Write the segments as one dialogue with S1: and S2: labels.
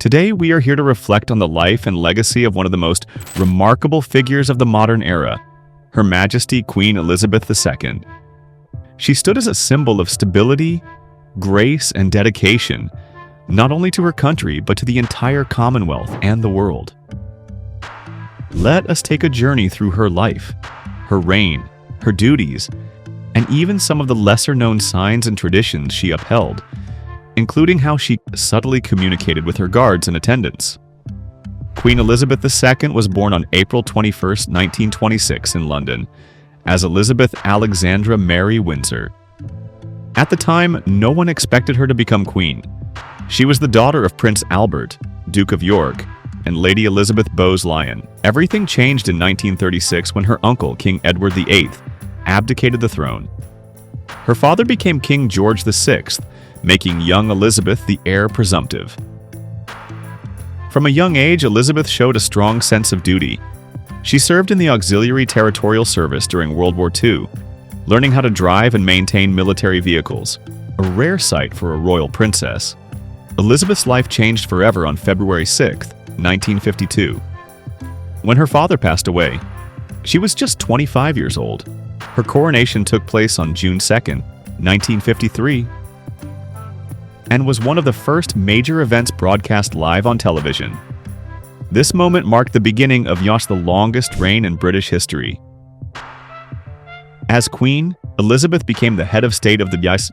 S1: Today, we are here to reflect on the life and legacy of one of the most remarkable figures of the modern era, Her Majesty Queen Elizabeth II. She stood as a symbol of stability, grace, and dedication, not only to her country, but to the entire Commonwealth and the world. Let us take a journey through her life, her reign, her duties, and even some of the lesser-known signs and traditions she upheld, including how she subtly communicated with her guards and attendants. Queen Elizabeth II was born on April 21, 1926 in London, as Elizabeth Alexandra Mary Windsor. At the time, no one expected her to become queen. She was the daughter of Prince Albert, Duke of York, and Lady Elizabeth Bowes-Lyon. Everything changed in 1936 when her uncle, King Edward VIII, abdicated the throne. Her father became King George VI, making young Elizabeth the heir presumptive. From a young age, Elizabeth showed a strong sense of duty. She served in the Auxiliary Territorial Service during World War II, learning how to drive and maintain military vehicles, a rare sight for a royal princess. Elizabeth's life changed forever on February 6, 1952. When her father passed away, she was just 25 years old. Her coronation took place on June 2, 1953, and was one of the first major events broadcast live on television. This moment marked the beginning of the longest reign in British history. As Queen, Elizabeth became the head of state of the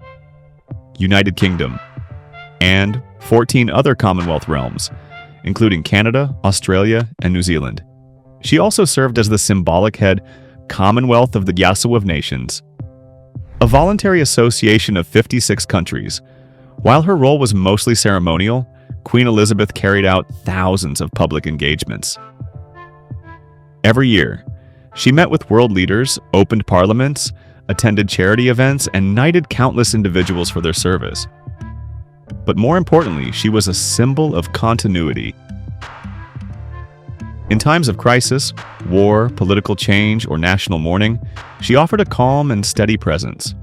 S1: United Kingdom and 14 other Commonwealth realms, including Canada, Australia, and New Zealand. She also served as the symbolic head Commonwealth of the of Nations, a voluntary association of 56 countries. While her role was mostly ceremonial, Queen Elizabeth carried out thousands of public engagements. Every year, she met with world leaders, opened parliaments, attended charity events, and knighted countless individuals for their service. But more importantly, she was a symbol of continuity. In times of crisis, war, political change, or national mourning, she offered a calm and steady presence.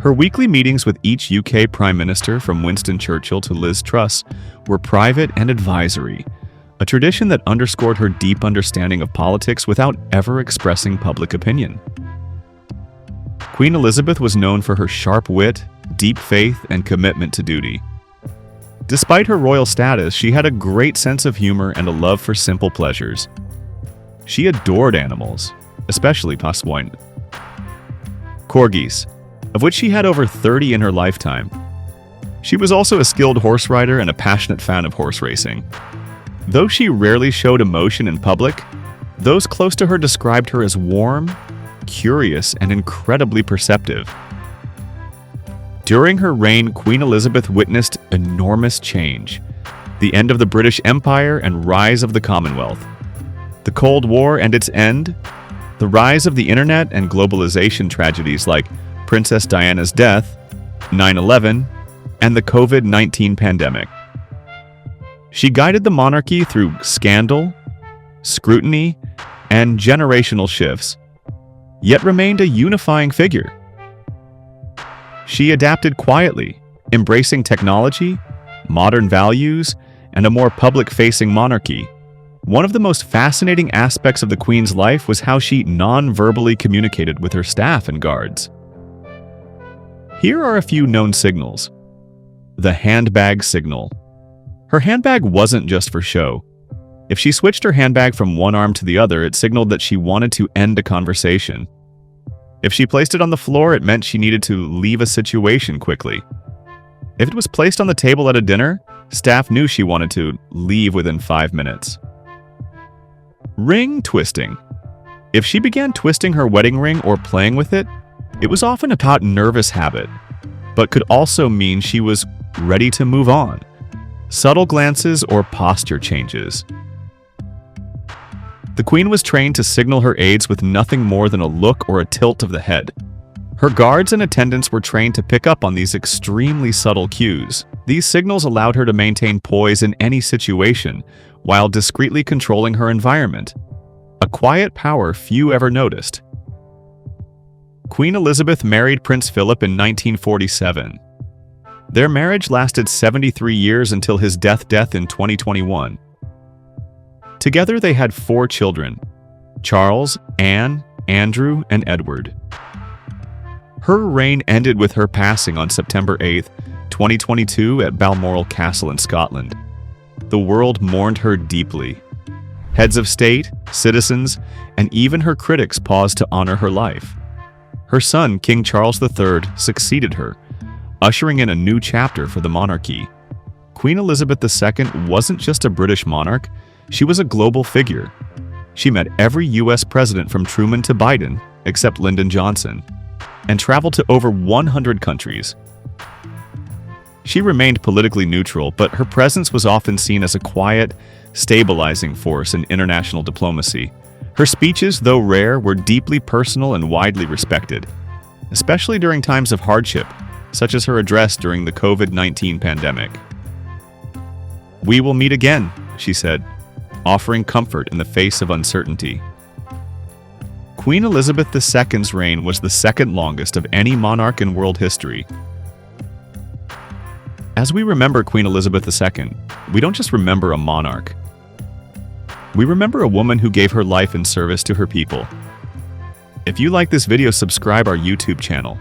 S1: Her weekly meetings with each UK Prime Minister, from Winston Churchill to Liz Truss, were private and advisory, a tradition that underscored her deep understanding of politics without ever expressing public opinion. Queen Elizabeth was known for her sharp wit, deep faith, and commitment to duty. Despite her royal status, she had a great sense of humor and a love for simple pleasures. She adored animals, especially Pasquine corgis, of which she had over 30 in her lifetime. She was also a skilled horse rider and a passionate fan of horse racing. Though she rarely showed emotion in public, those close to her described her as warm, curious, and incredibly perceptive. During her reign, Queen Elizabeth witnessed enormous change: the end of the British Empire and rise of the Commonwealth, the Cold War and its end, the rise of the internet and globalization tragedies like Princess Diana's death, 9/11, and the COVID-19 pandemic. She guided the monarchy through scandal, scrutiny, and generational shifts, yet remained a unifying figure. She adapted quietly, embracing technology, modern values, and a more public-facing monarchy. One of the most fascinating aspects of the Queen's life was how she non-verbally communicated with her staff and guards. Here are a few known signals. The handbag signal. Her handbag wasn't just for show. If she switched her handbag from one arm to the other, it signaled that she wanted to end a conversation. If she placed it on the floor, it meant she needed to leave a situation quickly. If it was placed on the table at a dinner, staff knew she wanted to leave within 5 minutes. Ring twisting. If she began twisting her wedding ring or playing with it, it was often a hot, nervous habit, but could also mean she was ready to move on. Subtle glances or posture changes. The Queen was trained to signal her aides with nothing more than a look or a tilt of the head. Her guards and attendants were trained to pick up on these extremely subtle cues. These signals allowed her to maintain poise in any situation, while discreetly controlling her environment. A quiet power few ever noticed. Queen Elizabeth married Prince Philip in 1947. Their marriage lasted 73 years until his death in 2021. Together they had 4 children: Charles, Anne, Andrew, and Edward. Her reign ended with her passing on September 8, 2022 at Balmoral Castle in Scotland. The world mourned her deeply. Heads of state, citizens, and even her critics paused to honor her life. Her son, King Charles III, succeeded her, ushering in a new chapter for the monarchy. Queen Elizabeth II wasn't just a British monarch, she was a global figure. She met every U.S. president from Truman to Biden, except Lyndon Johnson, and traveled to over 100 countries. She remained politically neutral, but her presence was often seen as a quiet, stabilizing force in international diplomacy. Her speeches, though rare, were deeply personal and widely respected, especially during times of hardship, such as her address during the COVID-19 pandemic. "We will meet again," she said, offering comfort in the face of uncertainty. Queen Elizabeth II's reign was the second longest of any monarch in world history. As we remember Queen Elizabeth II, we don't just remember a monarch. We remember a woman who gave her life in service to her people. If you like this video, subscribe our YouTube channel